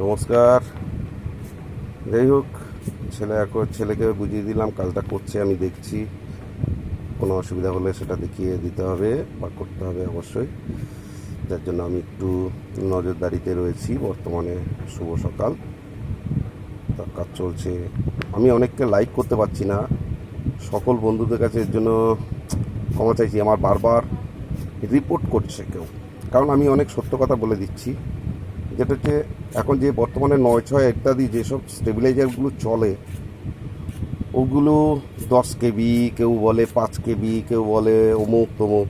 নমস্কার। যাই হোক, ছেলেকে বুঝিয়ে দিলাম, কাজটা করছে আমি দেখছি। কোনো অসুবিধা হলে সেটা দেখিয়ে দিতে হবে বা করতে হবে অবশ্যই। যার জন্য আমি একটু নজরদারিতে রয়েছি বর্তমানে। শুভ সকাল, তার কাজ চলছে। আমি অনেককে লাইক করতে পারছি না, সকল বন্ধুদের কাছে এর জন্য ক্ষমা চাইছি। আমার বারবার রিপোর্ট করছে কেউ, কারণ আমি অনেক সত্য কথা বলে দিচ্ছি। যেটা হচ্ছে, এখন যে বর্তমানে 9/6 ইত্যাদি যেসব স্টেবিলাইজারগুলো চলে, ওগুলো 10 কেবি, কেউ বলে 5 কেবি, কেউ বলে অমুক তমুক,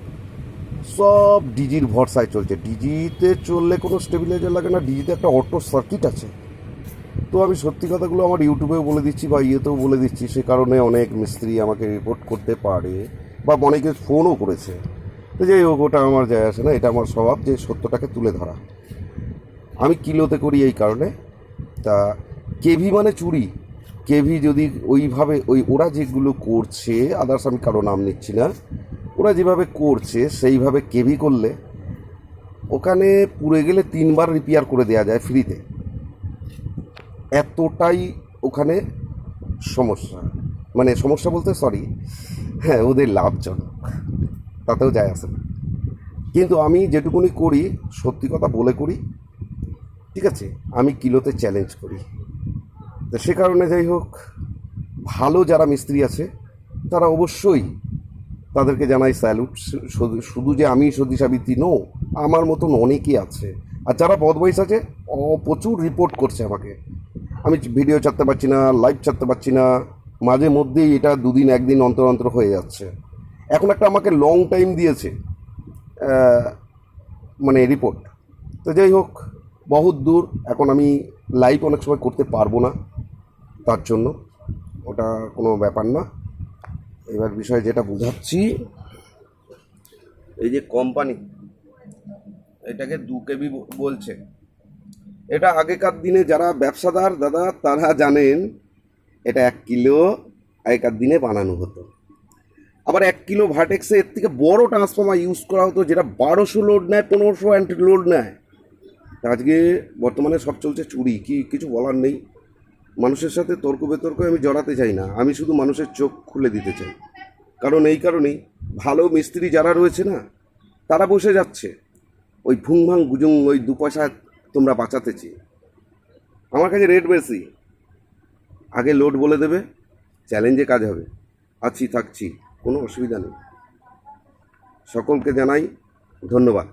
সব ডিজির ভরসায় চলছে। ডিজিতে চললে কোনো স্টেবিলাইজার লাগে না, ডিজিতে একটা অটো সার্কিট আছে। তো আমি সত্যি কথাগুলো আমার ইউটিউবেও বলে দিচ্ছি বা ইয়েতেও বলে দিচ্ছি, সে কারণে অনেক মিস্ত্রি আমাকে রিপোর্ট করতে পারে বা অনেকে ফোনও করেছে। তো যাই হোক, ওটা আমার যায় আসে না, এটা আমার স্বভাব যে সত্যটাকে তুলে ধরা। আমি কিলোতে করি এই কারণে। তা কেভি মানে চুরি। কেভি যদি ওইভাবে ওরা যেগুলো করছে, আদার্স আমি কারো নাম নিচ্ছি না, ওরা যেভাবে করছে সেইভাবে কেভি করলে ওখানে পুড়ে গেলে 3বার রিপেয়ার করে দেওয়া যায় ফ্রিতে। এতটাই ওখানে সমস্যা, মানে সমস্যা বলতে সরি, হ্যাঁ, ওদের লাভজনক, তাতেও যায় আসে না। কিন্তু আমি যেটুকুনি করি সত্যি কথা বলে করি, ঠিক আছে? আমি কিলোতে চ্যালেঞ্জ করি। তো সে কারণে যাই হোক, ভালো যারা মিস্ত্রি আছে তারা অবশ্যই, তাদেরকে জানাই স্যালুট। শুধু যে আমি সতী সাবিত্রী নো, আমার মতন অনেকেই আছে। আর যারা বদমাইশ আছে, প্রচুর রিপোর্ট করছে আমাকে। আমি ভিডিও ছাড়তে পারছি না, লাইভ ছাড়তে পারছি না, মাঝে মধ্যেই এটা 2 দিন 1 দিন অন্তর অন্তর হয়ে যাচ্ছে। এখন একটা আমাকে লং টাইম দিয়েছে, মানে রিপোর্ট। তো যাই হোক, বহুত দূর, এখন আমি লাইভ অনেক সময় করতে পারবো না, তার জন্য ওটা কোনো ব্যাপার না। এবার বিষয় যেটা বোঝাচ্ছি, এই যে কোম্পানি এটাকে 2 কেবি বলছে, এটা আগেকার দিনে যারা ব্যবসাদার দাদা তারা জানেন, এটা 1 কিলো আগেকার দিনে বানানো হতো। আবার 1 কিলো ভার্টেক্সে এর থেকে বড় ট্রান্সফর্মার ইউজ করা হতো, যেটা 1200 লোড নেয়, 1500 অ্যান্টি লোড নেয়। আজকে বর্তমানে সব চলছে চুরি, কিছু বলার নেই। মানুষের সাথে তর্ক বিতর্কে আমি জড়াতে চাই না, আমি শুধু মানুষের চোখ খুলে দিতে চাই। কারণ এই কারণেই, ভালো মিস্ত্রি যারা রয়েছে না, তারা বসে যাচ্ছে ওই ভুংভাং গুজুং, ওই 2 পয়সা তোমরা বাঁচাতে চেয়ে। আমার কাছে রেট বেশি, আগে লোড বলে দেবে, চ্যালেঞ্জে কাজ হবে, আছি থাকছি, কোনো অসুবিধা নেই। সকলকে জানাই ধন্যবাদ।